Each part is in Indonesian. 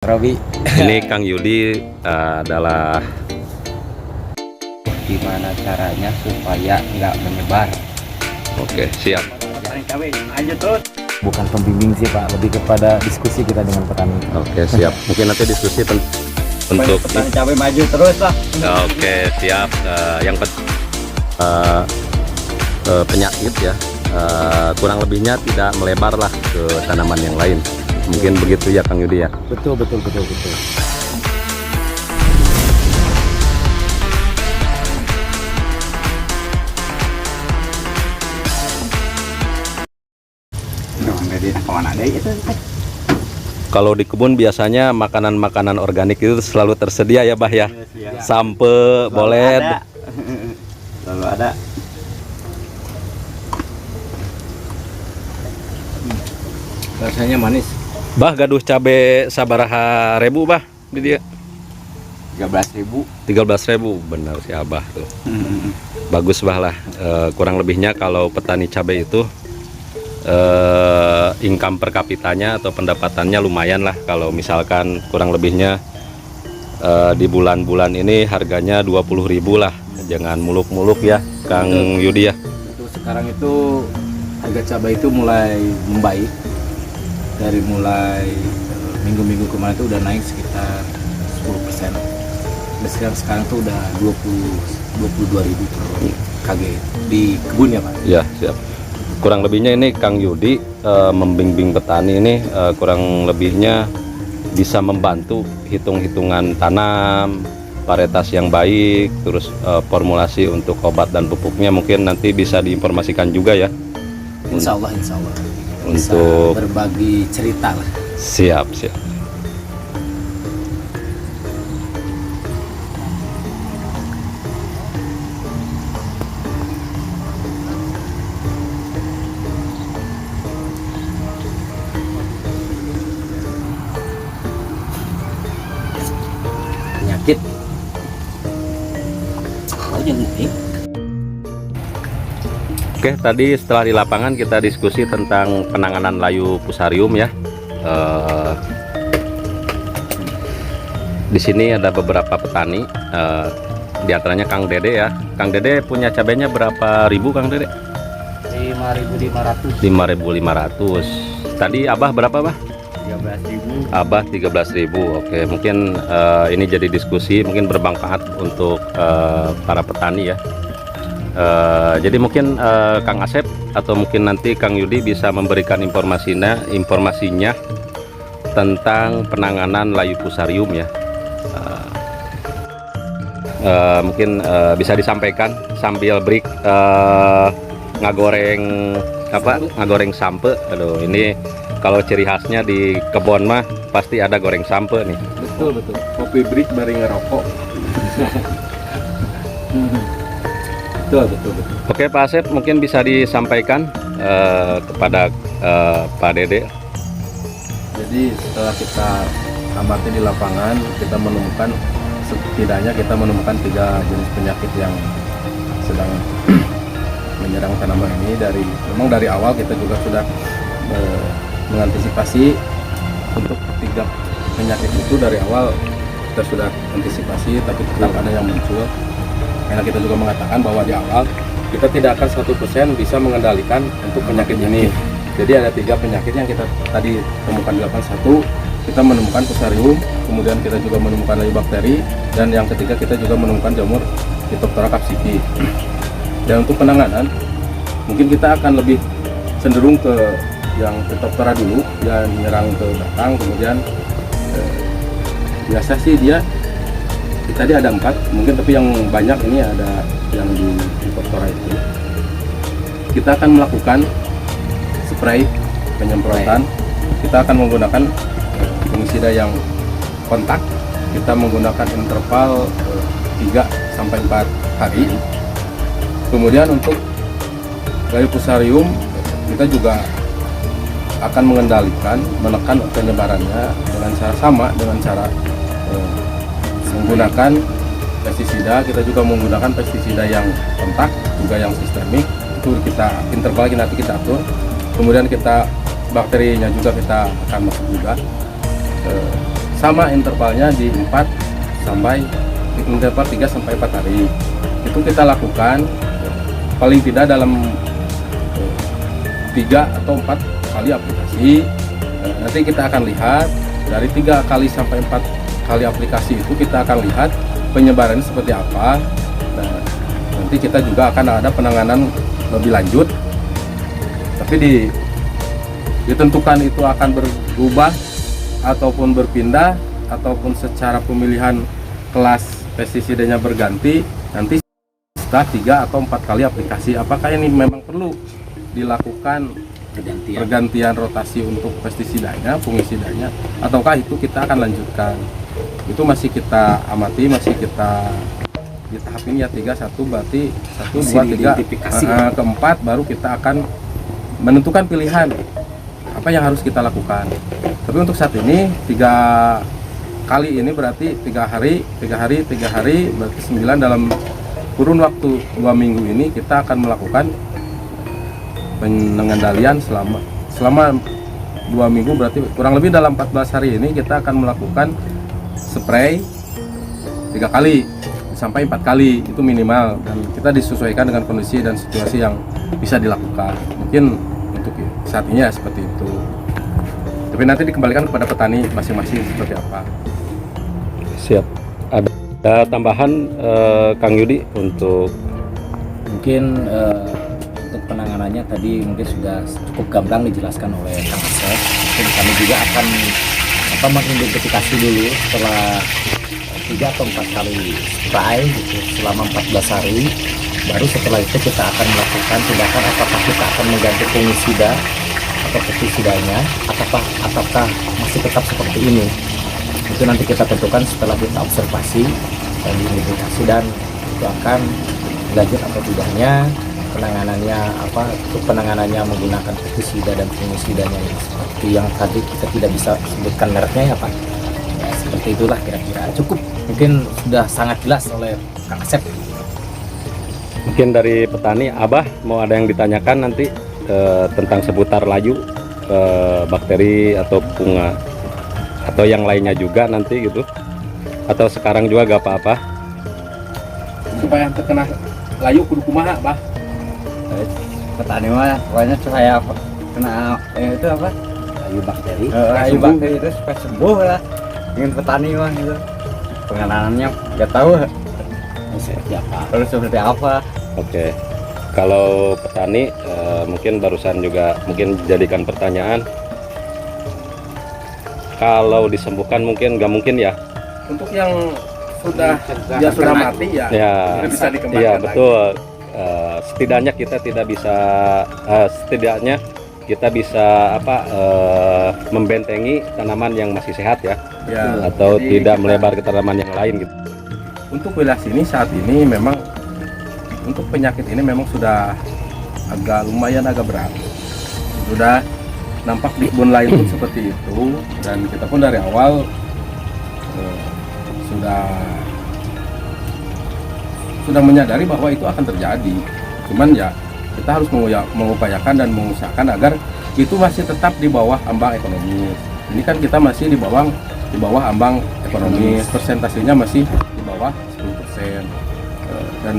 Robi. Ini Kang Yudi adalah Gimana caranya supaya nggak menyebar? oke, siap. Bukan pembimbing sih Pak, lebih kepada diskusi kita dengan petani. Oke, siap. Mungkin nanti diskusi untuk Petani cabai maju terus lah. oke, siap. Yang penyakit ya, kurang lebihnya tidak melebar lah ke tanaman yang lain. Mungkin begitu ya Kang Yudi ya. Betul. Kalau di kebun biasanya makanan-makanan organik itu selalu tersedia ya Bah ya. Sampe, bolet. Selalu ada. Rasanya manis. Bah gaduh cabe sabaraha ribu Bah di dia? 13.000. 13.000, benar si Abah tuh. Bagus Bah lah. Kurang lebihnya kalau petani cabai itu income per kapitanya atau pendapatannya lumayan lah. Kalau misalkan kurang lebihnya di bulan-bulan ini harganya 20.000 lah. Jangan muluk-muluk ya Kang Yudi ya. Sekarang itu harga cabai itu mulai membaik. Dari mulai minggu-minggu kemarin itu udah naik sekitar 10%. Dan sekarang tuh udah 22.000 per kg di kebun ya Pak? Ya, siap. Kurang lebihnya ini Kang Yudi membimbing petani ini kurang lebihnya bisa membantu hitung-hitungan tanam, varietas yang baik, terus formulasi untuk obat dan pupuknya mungkin nanti bisa diinformasikan juga ya. Insya Allah. Bisa Untuk berbagi cerita lah. siap. Penyakit. Oh, yang ini. Oke, tadi setelah di lapangan kita diskusi tentang penanganan layu fusarium ya. Di sini ada beberapa petani, di antaranya Kang Dede ya. Kang Dede punya cabainya berapa ribu Kang Dede? 5.500. 5.500. Tadi Abah berapa Bah? 13.000. Abah 13.000. Oke, mungkin ini jadi diskusi mungkin bermanfaat untuk para petani ya. Jadi mungkin Kang Asep atau mungkin nanti Kang Yudi bisa memberikan informasinya tentang penanganan layu fusarium ya. Mungkin bisa disampaikan sambil break ngagoreng sampe. Aduh, ini kalau ciri khasnya di kebon mah pasti ada goreng sampe nih. Betul. Kopi break bareng ngerokok. Betul. Oke Pak Asep, mungkin bisa disampaikan kepada Pak Dede. Jadi setelah kita amati di lapangan, kita menemukan setidaknya 3 jenis penyakit yang sedang menyerang tanaman ini. Memang dari awal kita juga sudah mengantisipasi untuk 3 penyakit itu. Dari awal kita sudah antisipasi, tapi tetap ada yang muncul. Karena kita juga mengatakan bahwa di awal kita tidak akan 100% bisa mengendalikan untuk penyakit ini. Jadi ada 3 penyakit yang kita tadi temukan di lapangan. 1, kita menemukan fusarium, kemudian kita juga menemukan layu bakteri, dan yang ketiga kita juga menemukan jamur Phytophthora capsicum. Dan untuk penanganan, mungkin kita akan lebih cenderung ke yang Phytophthora dulu, yang menyerang ke batang, kemudian biasa sih dia tadi ada 4 mungkin, tapi yang banyak ini ada yang di Phytophthora itu. Kita akan melakukan spray penyemprotan. Kita akan menggunakan fungisida yang kontak. Kita menggunakan interval 3-4 hari. Kemudian untuk layu fusarium kita juga akan menekan penyebarannya dengan cara sama, dengan cara menggunakan pestisida. Kita juga menggunakan pestisida yang kontak, juga yang sistemik. Itu kita interval nanti kita atur. Kemudian kita bakterinya juga kita akan masuk juga. sama intervalnya di 3 sampai 4 hari. Itu kita lakukan paling tidak dalam 3 atau 4 kali aplikasi. Nanti kita akan lihat dari 3 kali sampai 4 kali aplikasi itu kita akan lihat penyebarannya seperti apa. Nah, nanti kita juga akan ada penanganan lebih lanjut. Tapi ditentukan itu akan berubah ataupun berpindah ataupun secara pemilihan kelas pestisidanya berganti nanti setelah 3 atau 4 kali aplikasi. Apakah ini memang perlu dilakukan pergantian rotasi untuk pestisidanya, fungisidanya, ataukah itu kita akan lanjutkan? Itu masih kita amati, masih kita di tahap ini ya 3, 1 berarti 1, 2, 3 keempat baru kita akan menentukan pilihan apa yang harus kita lakukan. Tapi untuk saat ini 3 kali ini berarti 3 hari berarti 9 dalam kurun waktu 2 minggu ini kita akan melakukan pengendalian selama 2 minggu, berarti kurang lebih dalam 14 hari ini kita akan melakukan spray 3 kali sampai 4 kali itu minimal, dan kita disesuaikan dengan kondisi dan situasi yang bisa dilakukan. Mungkin untuk saat ini ya seperti itu, tapi nanti dikembalikan kepada petani masing-masing seperti apa. Siap. Ada tambahan Kang Yudi untuk Mungkin untuk penanganannya tadi mungkin sudah cukup gamblang dijelaskan oleh Kang Asep. Mungkin kami juga akan mengidentifikasi dulu setelah 3 atau 4 kali spray gitu selama 14 hari. Baru setelah itu kita akan melakukan tindakan apakah kita akan mengganti fungisida atau pestisidanya ataukah masih tetap seperti ini. Itu nanti kita tentukan setelah kita observasi dan diidentifikasi, dan itu akan lanjut atau tidaknya penanganannya untuk penanganannya menggunakan pestisida dan fungisidanya yang seperti yang tadi kita tidak bisa sebutkan mereknya ya Pak. Ya, seperti itulah kira-kira. Cukup mungkin sudah sangat jelas oleh Kang Asep. mungkin dari petani, Abah mau ada yang ditanyakan nanti tentang seputar laju bakteri atau bunga atau yang lainnya juga nanti gitu, atau sekarang juga gak apa-apa. Supaya terkena layu kudu kumaha, Bah? Petani mah pokoknya supaya kena itu apa? Layu bakteri. Layu bakteri itu supaya sembuh lah. Ingin petani mah gitu. Pengenangannya nggak tahu Seperti apa? harus seperti apa. Oke. Kalau petani mungkin barusan juga mungkin jadikan pertanyaan. Kalau disembuhkan mungkin nggak mungkin ya. Untuk yang sudah dia sudah mati ya, tidak bisa dikembangkan Iya lagi. betul. Setidaknya kita tidak bisa setidaknya kita bisa membentengi tanaman yang masih sehat ya, Ya, atau jadi tidak kita- melebar ke tanaman yang lain gitu. Untuk wilayah sini saat ini memang untuk penyakit ini memang sudah lumayan agak berat. Sudah nampak di kebun lain pun seperti itu, dan kita pun dari awal sudah menyadari bahwa itu akan terjadi. Cuman ya kita harus mengupayakan dan mengusahakan agar itu masih tetap di bawah ambang ekonomis. Ini kan kita masih di bawah ambang ekonomis, persentasenya masih di bawah 10%. Dan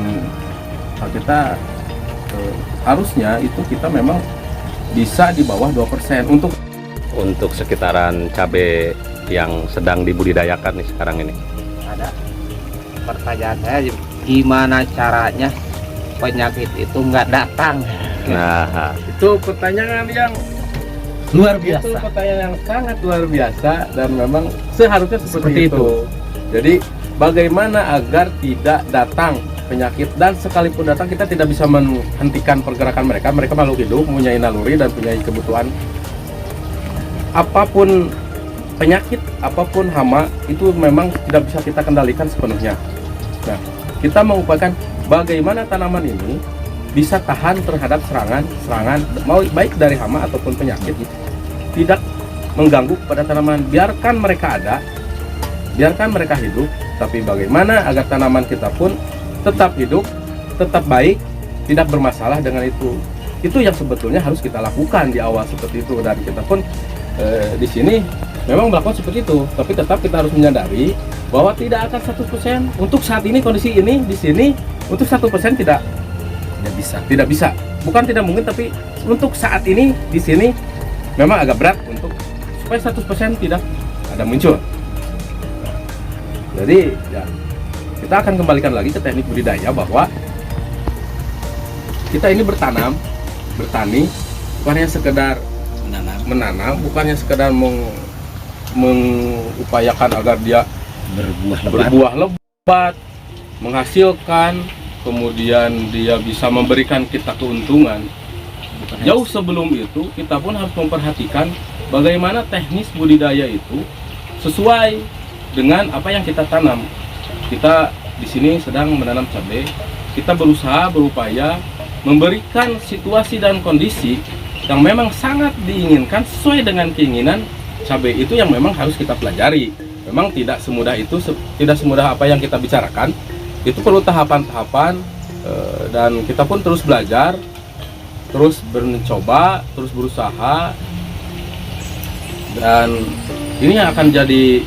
kita harusnya itu kita memang bisa di bawah 2% Untuk sekitaran cabai yang sedang dibudidayakan nih sekarang ini. Ada pertanyaan saya, gimana caranya penyakit itu nggak datang? Nah, itu pertanyaan yang Luar itu biasa. pertanyaan yang sangat luar biasa, dan memang seharusnya seperti itu. Jadi bagaimana agar tidak datang penyakit, dan sekalipun datang kita tidak bisa menghentikan pergerakan mereka. Mereka makhluk hidup, mempunyai naluri dan punya kebutuhan. Apapun penyakit, apapun hama itu memang tidak bisa kita kendalikan sepenuhnya. Nah, kita mengupayakan bagaimana tanaman ini bisa tahan terhadap serangan mau baik dari hama ataupun penyakit, tidak mengganggu pada tanaman. Biarkan mereka ada, biarkan mereka hidup, tapi bagaimana agar tanaman kita pun tetap hidup, tetap baik, tidak bermasalah dengan itu. Itu yang sebetulnya harus kita lakukan di awal seperti itu, dan kita pun di sini memang melakukan seperti itu, tapi tetap kita harus menyadari bahwa tidak akan 100% untuk saat ini kondisi ini di sini untuk 1% tidak bisa. Bukan tidak mungkin, tapi untuk saat ini di sini memang agak berat untuk supaya 100% tidak ada muncul. Jadi ya kita akan kembalikan lagi ke teknik budidaya bahwa kita ini bertani bukannya sekedar menanam, bukannya sekedar mengupayakan agar dia berbuah lebat, menghasilkan, kemudian dia bisa memberikan kita keuntungan. Jauh sebelum itu kita pun harus memperhatikan bagaimana teknis budidaya itu sesuai dengan apa yang kita tanam. Kita di sini sedang menanam cabai, kita berupaya memberikan situasi dan kondisi yang memang sangat diinginkan sesuai dengan keinginan cabai itu yang memang harus kita pelajari. Memang tidak semudah itu, tidak semudah apa yang kita bicarakan. Itu perlu tahapan-tahapan dan kita pun terus belajar, terus mencoba, terus berusaha, dan ini akan jadi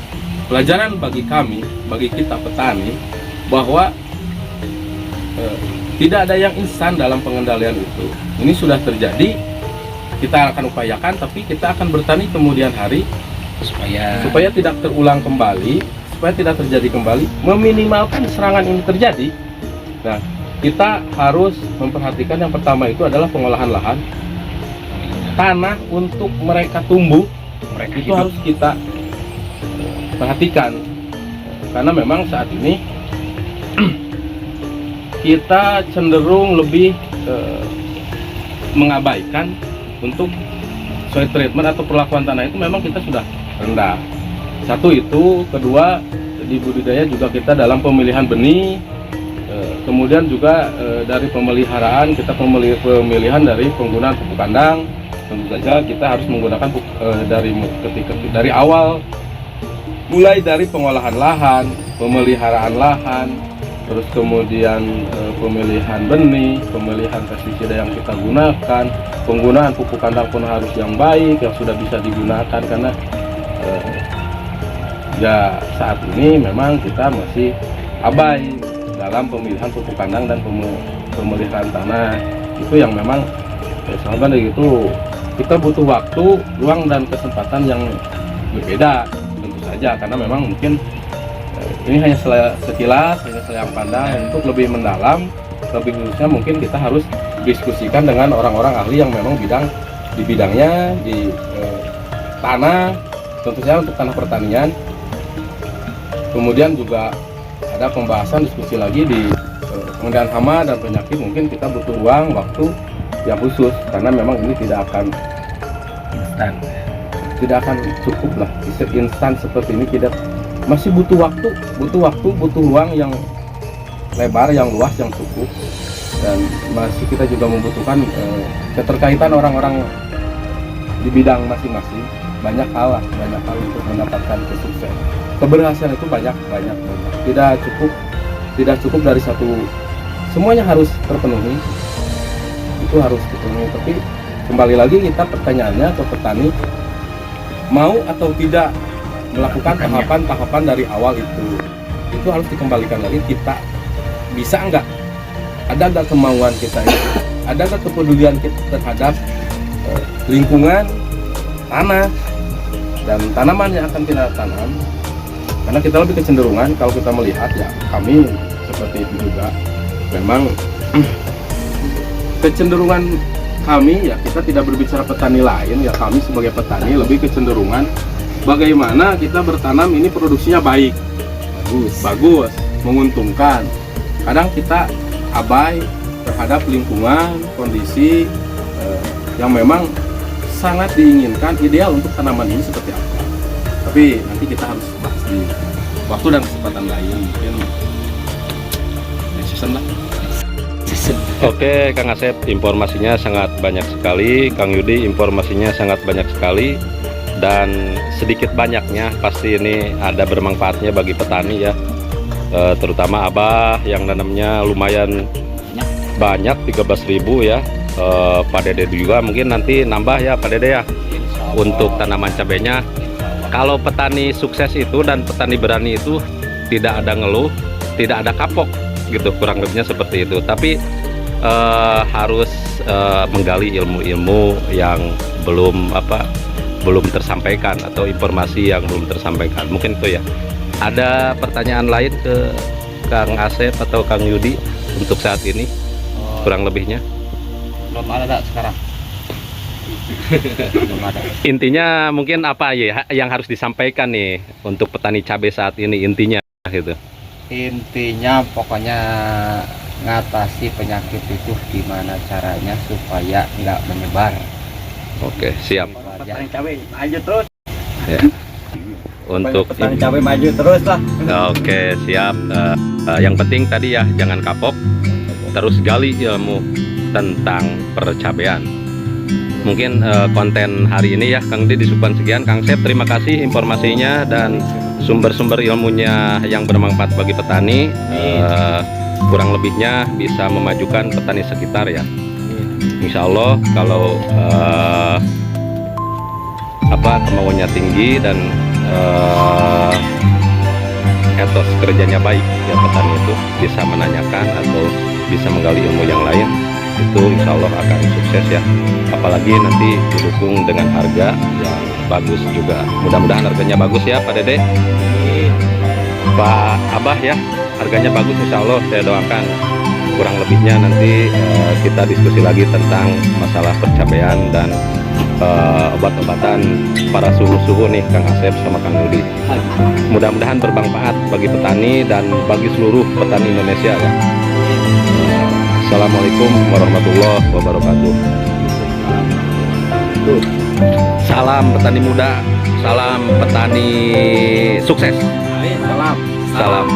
pelajaran bagi kami, bagi kita petani, bahwa tidak ada yang instan dalam pengendalian itu. Ini sudah terjadi, kita akan upayakan, tapi kita akan bertani kemudian hari supaya tidak terulang kembali, supaya tidak terjadi kembali, meminimalkan serangan ini terjadi. Nah, kita harus memperhatikan yang pertama itu adalah pengolahan lahan, tanah untuk mereka tumbuh, itu harus kita perhatikan, karena memang saat ini kita cenderung lebih mengabaikan untuk soil treatment atau perlakuan tanah itu memang kita sudah rendah. Satu itu, kedua di budidaya juga kita dalam pemilihan benih, kemudian juga dari pemeliharaan kita pemilihan dari penggunaan pupuk kandang. Tentu saja kita harus menggunakan dari awal, mulai dari pengolahan lahan, pemeliharaan lahan, terus kemudian pemilihan benih, pemilihan pestisida yang kita gunakan, penggunaan pupuk kandang pun harus yang baik, yang sudah bisa digunakan, karena ya saat ini memang kita masih abai dalam pemilihan pupuk kandang dan pemeliharaan tanah. Itu yang memang sahabat itu kita butuh waktu, ruang dan kesempatan yang berbeda tentu saja, karena memang mungkin ini hanya sekilas, hanya selayang pandang. Untuk lebih mendalam, lebih khususnya mungkin kita harus diskusikan dengan orang-orang ahli yang memang di bidangnya, di tanah, tentunya untuk tanah pertanian. Kemudian juga ada pembahasan diskusi lagi di pengendalian hama dan penyakit. Mungkin kita butuh ruang, waktu yang khusus, karena memang ini tidak akan cukup lah. Instan seperti ini tidak, masih butuh waktu, butuh ruang yang lebar, yang luas, yang cukup, dan masih kita juga membutuhkan keterkaitan orang-orang di bidang masing-masing. Banyak hal untuk mendapatkan kesuksesan. Keberhasilan itu banyak. Tidak cukup dari satu, semuanya harus terpenuhi. Itu harus terpenuhi. Tapi kembali lagi kita pertanyaannya ke petani, mau atau tidak melakukan tahapan-tahapan dari awal itu harus dikembalikan lagi. Kita bisa enggak, ada enggak kemauan kita itu, ada enggak kepedulian kita terhadap lingkungan, tanah, dan tanaman yang akan kita tanam. Karena kita lebih kecenderungan, kalau kita melihat ya, kami seperti itu juga, memang kecenderungan kami ya, kita tidak berbicara petani lain ya, kami sebagai petani lebih kecenderungan bagaimana kita bertanam ini produksinya baik, bagus, menguntungkan. Kadang kita abai terhadap lingkungan, kondisi yang memang sangat diinginkan, ideal untuk tanaman ini seperti apa. Tapi nanti kita harus bahas di waktu dan kesempatan lain, mungkin season lah. Oke, Kang Asep, informasinya sangat banyak sekali. Kang Yudi, informasinya sangat banyak sekali, dan sedikit banyaknya pasti ini ada bermanfaatnya bagi petani ya, terutama Abah yang nanamnya lumayan banyak, 13.000 ya. Pak Dede juga mungkin nanti nambah ya Pak Dede ya, untuk tanaman cabenya. Kalau petani sukses itu dan petani berani itu tidak ada ngeluh, tidak ada kapok gitu, kurang lebihnya seperti itu. Tapi harus menggali ilmu-ilmu yang belum tersampaikan atau informasi yang belum tersampaikan. Mungkin itu ya. Ada pertanyaan lain ke Kang Asep atau Kang Yudi untuk saat ini kurang lebihnya? Belum ada sekarang. Belum ada. Intinya mungkin apa ya yang harus disampaikan nih untuk petani cabai saat ini intinya gitu. Intinya pokoknya ngatasi penyakit itu gimana caranya supaya nggak menyebar. Oke, siap. Petani cabai maju terus. Ya. Untuk Petani cabai maju terus lah. Oke, siap. Yang penting tadi ya jangan kapok, terus gali ilmu tentang percabean. Mungkin konten hari ini ya Kang Di disuguhkan sekian. Kang Sep terima kasih informasinya dan sumber-sumber ilmunya yang bermanfaat bagi petani. Kurang lebihnya bisa memajukan petani sekitar ya. Insya Allah kalau kemauannya tinggi dan etos kerjanya baik ya, petani itu bisa menanyakan atau bisa menggali ilmu yang lain, itu insya Allah akan sukses ya. Apalagi nanti didukung dengan harga yang bagus juga. Mudah-mudahan harganya bagus ya Pak Dede, Pak Abah ya, harganya bagus insya Allah. Saya doakan. Kurang lebihnya nanti kita diskusi lagi tentang masalah percabean dan obat-obatan para suhu-suhu nih Kang Asep sama Kang Yudi. Mudah-mudahan bermanfaat bagi petani dan bagi seluruh petani Indonesia ya. Assalamualaikum warahmatullahi wabarakatuh. Salam petani muda, salam petani sukses. Salam. Salam.